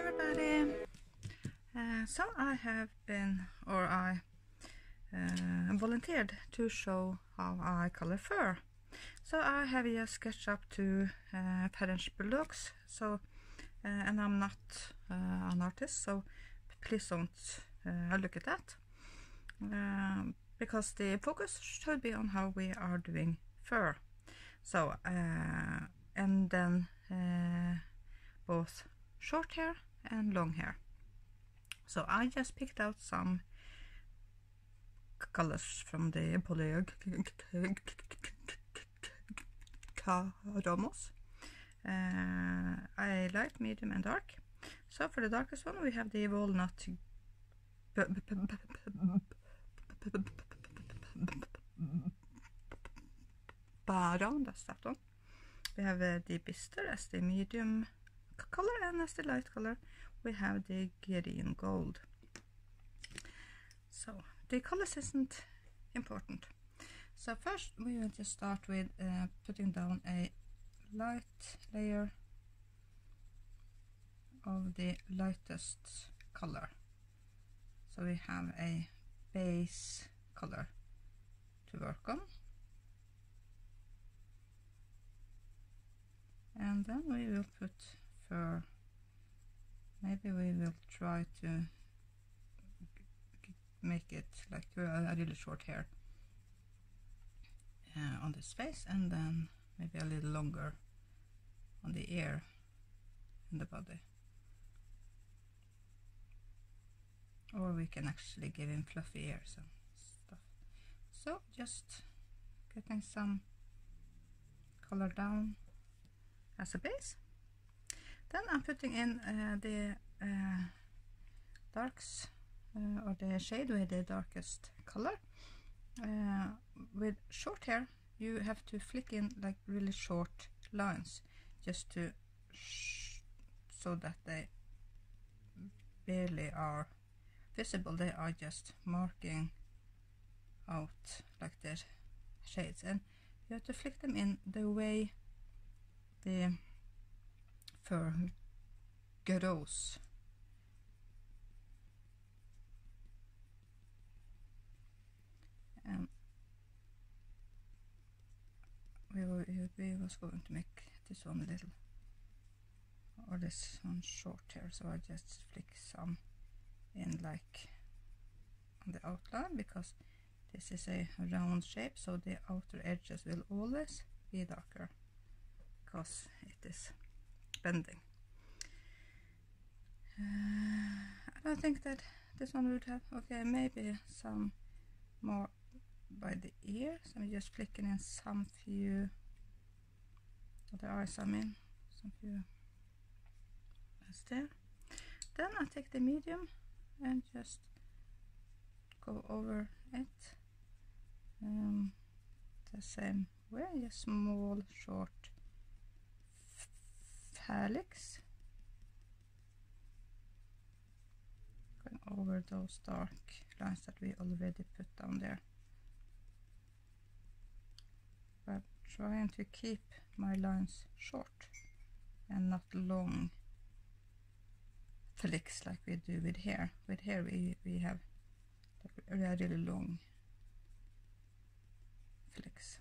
everybody. So I have been, or I volunteered to show how I color fur. So I have just sketched up two French bulldogs. So and I'm not an artist, so please don't look at that, because the focus should be on how we are doing fur. So and then both short hair and long hair. So I just picked out some colors from the polygons. I like medium and dark. So for the darkest one we have the walnut brown, that's that one. We have the bister as the medium color, and as the light color we have the green gold. So the colors isn't important. So first we will just start with putting down a light layer of the lightest color. So we have a base color to work on, and then we will put fur. Maybe we will try to make it like a really short hair on this face, and then maybe a little longer on the ear and the body. Or we can actually give him fluffy ears and stuff. So just getting some color down as a base. Then I'm putting in the darks, or the shade with the darkest color. With short hair you have to flick in like really short lines, just to so that they barely are visible. They are just marking out like their shades, and you have to flick them in the way the fur grows. We was going to make this one a little, or this one short here, so I just flick some in like on the outline, because this is a round shape, so the outer edges will always be darker because it is bending. I don't think that this one would have, okay, maybe some more by the ear, so I'm just flicking in some few of the eyes, some few as there. Then I take the medium and just go over it the same way, a small short helix, going over those dark lines that we already put down there, but trying to keep my lines short and not long flicks like we do with hair. With hair we have like really long flicks.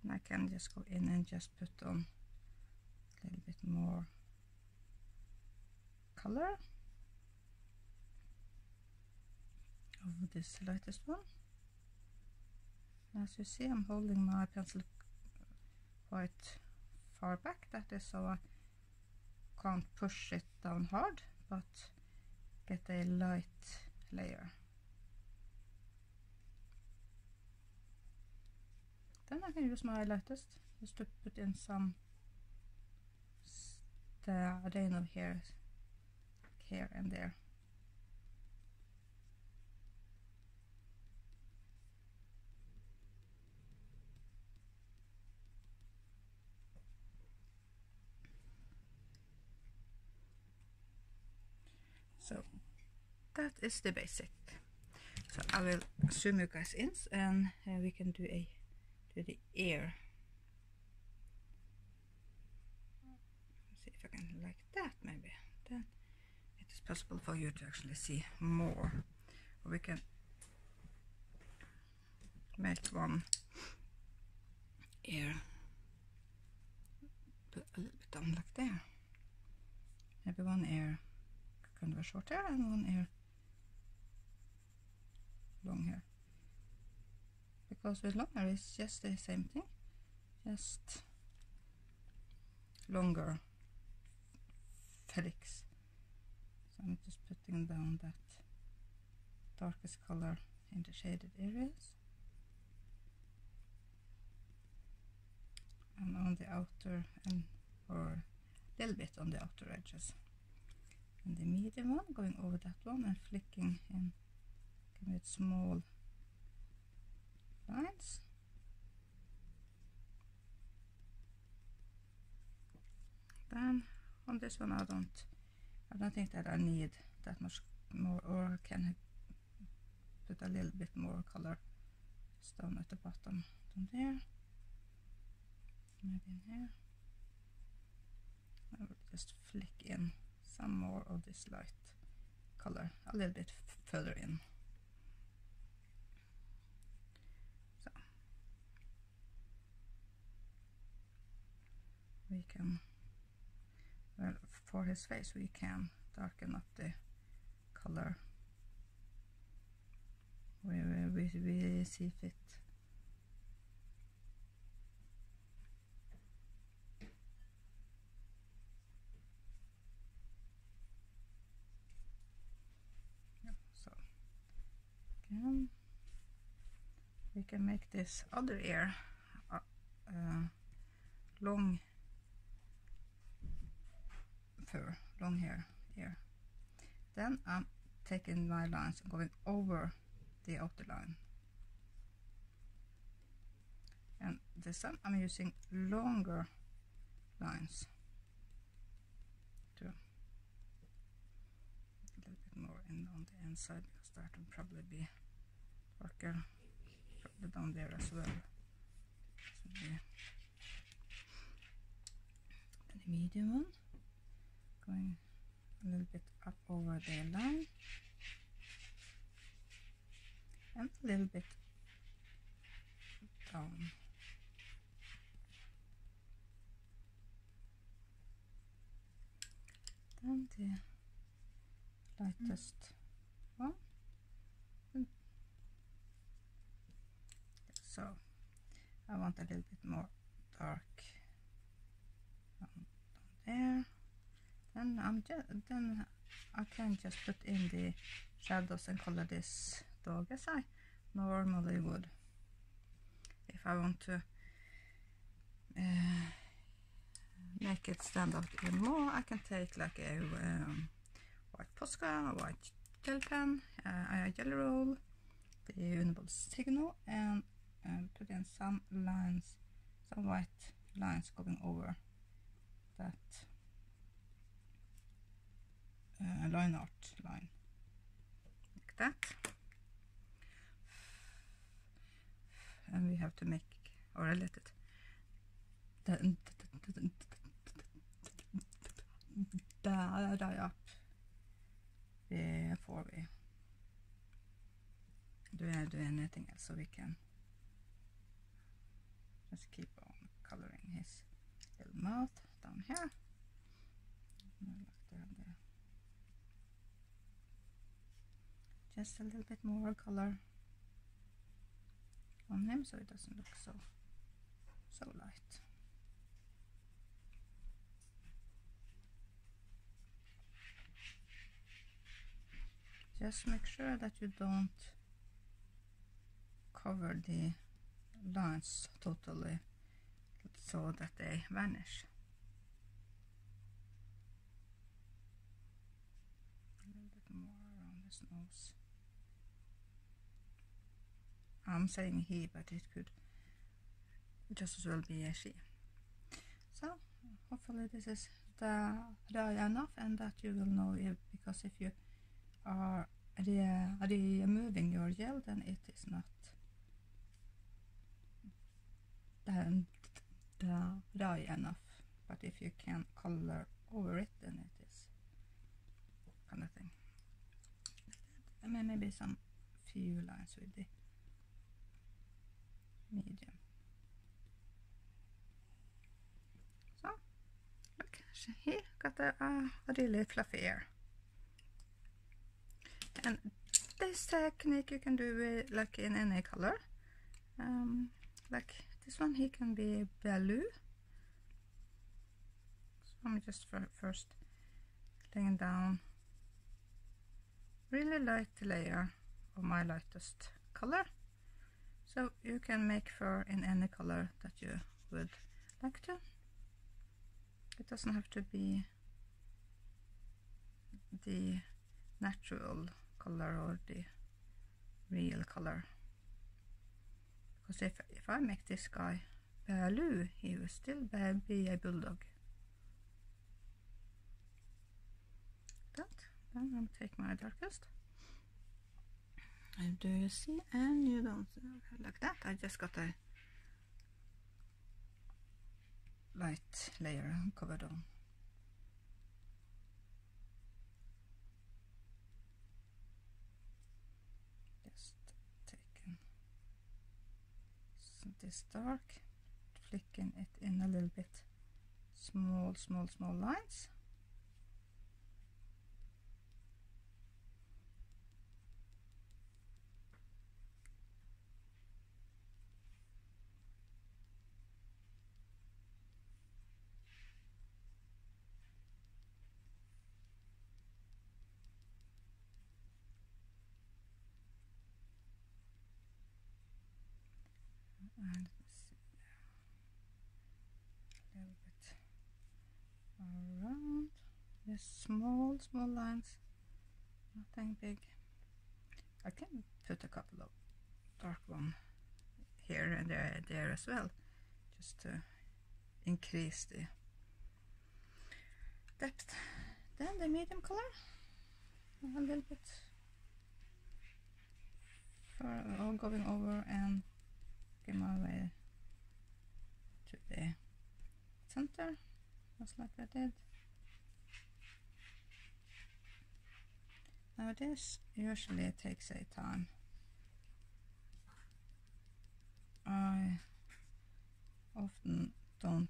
And I can just go in and just put on a little bit more color of this lightest one. As you see, I'm holding my pencil quite far back. That is so I can't push it down hard, but get a light layer. Then I can use my lightest just to put in some rain of hair here and there. So that is the basic. So I will zoom you guys in, and we can do the ear. See if I can like that maybe. Then possible for you to actually see more. Or we can make one ear a little bit down like there. Maybe one ear kind of a short hair and one ear long hair. Because with long hair it's just the same thing, just longer felix. So I'm just putting down that darkest color in the shaded areas. And on the outer and or a little bit on the outer edges. And the medium one going over that one and flicking in, giving it small lines. Then on this one I don't think that I need that much more, or I can put a little bit more color just down at the bottom, down there, maybe in here. I will just flick in some more of this light color a little bit further in. So we can, well, for his face we can darken up the color where we see fit. So again we can make this other ear long fur, long hair ear. Then I'm taking my lines and going over the outer line. And this time I'm using longer lines to a little bit more in on the inside, because that will probably be darker, probably down there as well. So the medium one going a little bit up over the line and a little bit down. Then the lightest one. So I want a little bit more dark down there. Then I can just put in the shadows and color this dog as I normally would. If I want to make it stand out even more, I can take like a white Posca, a white gel pen, a jelly roll, the Uniball Signal, and put in some lines, some white lines going over that line art line, like that. And we have to make, or let it die up before we do anything else. So we can just keep on coloring his little mouth down here. Just a little bit more color on him so it doesn't look so light. Just make sure that you don't cover the lines totally so that they vanish. A little bit more around his nose. I'm saying he, but it could just as well be a she. So hopefully this is dry enough, and that you will know if, because if you are removing your gel, then it is not dry enough. But if you can color over it, then it is kind of thing. I mean, maybe some few lines with the medium. So, look, he got a really fluffy ear. And this technique you can do with, like, in any color. Like this one, he can be blue. So I'm just first laying down really light layer of my lightest color. So you can make fur in any color that you would like to. It doesn't have to be the natural color or the real color. Because if I make this guy blue, he will still be a bulldog. That. Then I'm going to take my darkest. And do you see? And you don't like that. I just got a light layer covered on. Just taking this dark, flicking it in a little bit, small lines. And let's see, a little bit around. Just small lines, nothing big. I can put a couple of dark one here and there as well, just to increase the depth. Then the medium color, a little bit going over and working my way to the center, just like I did. Now this usually takes a time. I often don't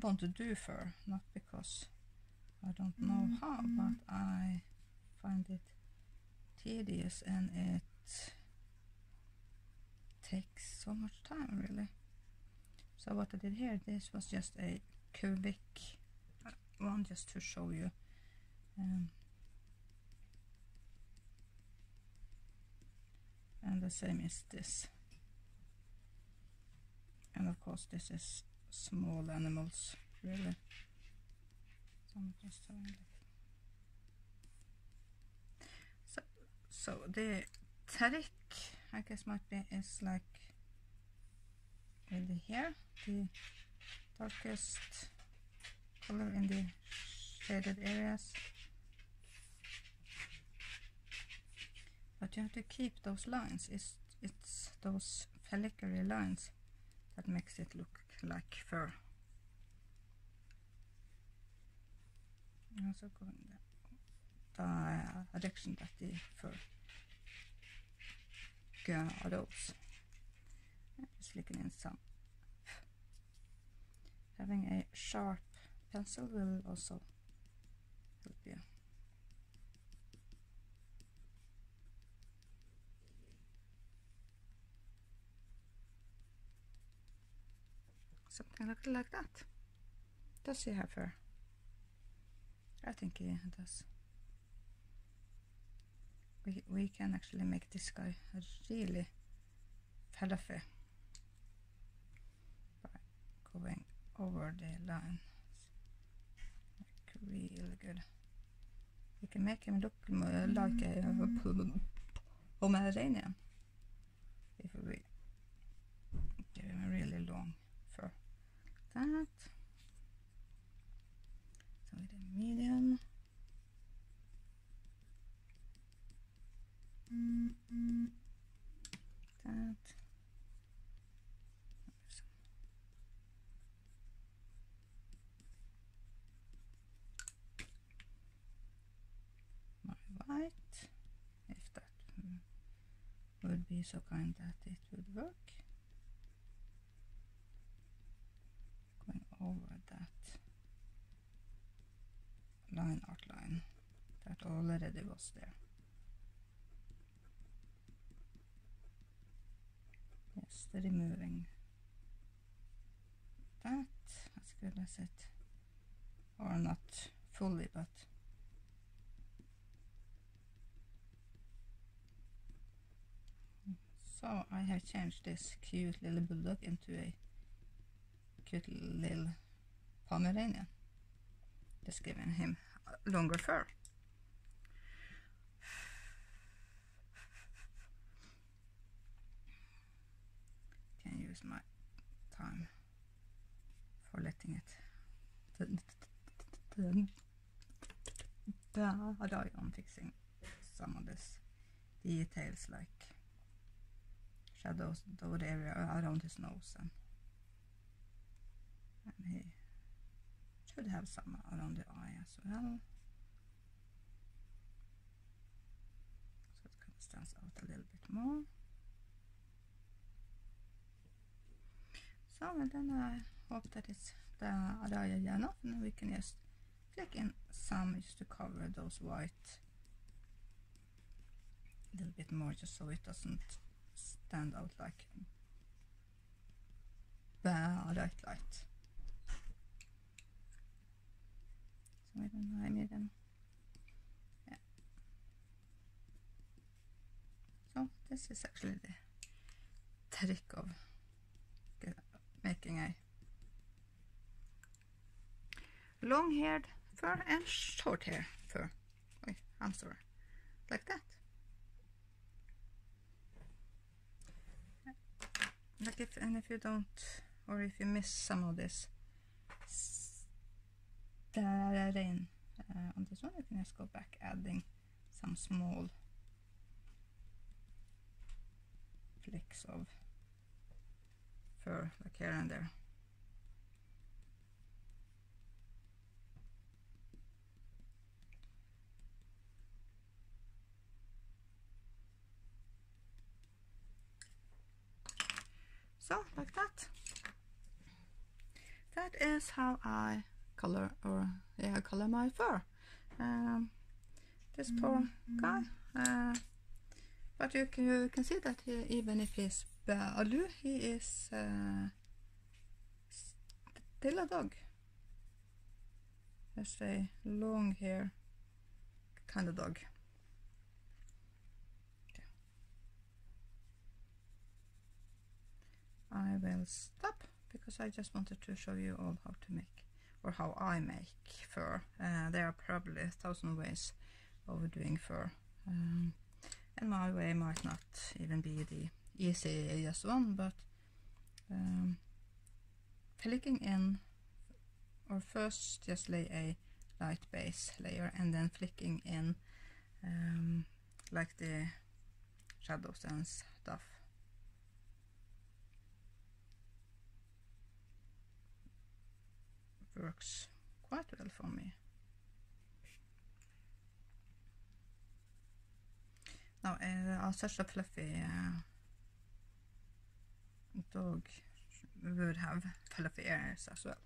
want to do fur, not because I don't know how, but I find it tedious and it takes so much time, really. So what I did here, this was just a cubic one, just to show you. And the same is this. And of course this is small animals, really. So I'm just so the trick, I guess, might be is like really here, the darkest color in the shaded areas. But you have to keep those lines. It's those filigree lines that makes it look like fur. Also going the direction that the fur goes. Just flicking in some. Having a sharp pencil will also help you. Something like that. Does he have fur? I think he does. We can actually make this guy really fluffy by going over the lines, like really good. We can make him look like a Pomeranian if we give him a really long fur. That. So with a medium. That. would be so kind that it would work. Going over that line outline that already was there. Just removing that as good as it, or not fully, but so I have changed this cute little bulldog into a cute little Pomeranian, just giving him longer fur. Can use my time for letting it die on fixing some of this details, like shadows over the area around his nose, and he should have some around the eye as well, so it kind of stands out a little bit more. So, and then I hope that it's the area enough, and then we can just flick in some just to cover those white a little bit more, just so it doesn't stand out like bright light. So I don't know, I made them. Yeah. So this is actually the trick of making a long-haired fur and short-haired fur. Wait, I'm sorry, like that. Like if you don't, or if you miss some of this staring on this one, you can just go back adding some small flicks of fur, like here and there. So, like that. That is how I color, or yeah, color my fur. This poor guy. But you can see that even if he's blue, he is still a dog. Just a long hair kind of dog. I will stop because I just wanted to show you all how to make, or how I make fur. There are probably 1,000 ways of doing fur, and my way might not even be the easiest one, but flicking in, or first just lay a light base layer and then flicking in like the shadows and stuff. Works quite well for me. Now, such a fluffy dog would have fluffy ears as well.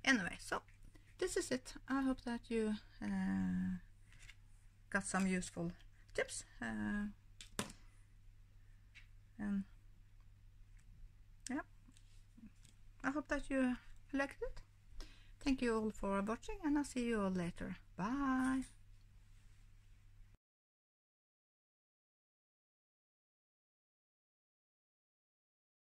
Anyway, so this is it. I hope that you got some useful tips, and yeah, I hope that you liked it. Thank you all for watching, and I'll see you all later. Bye!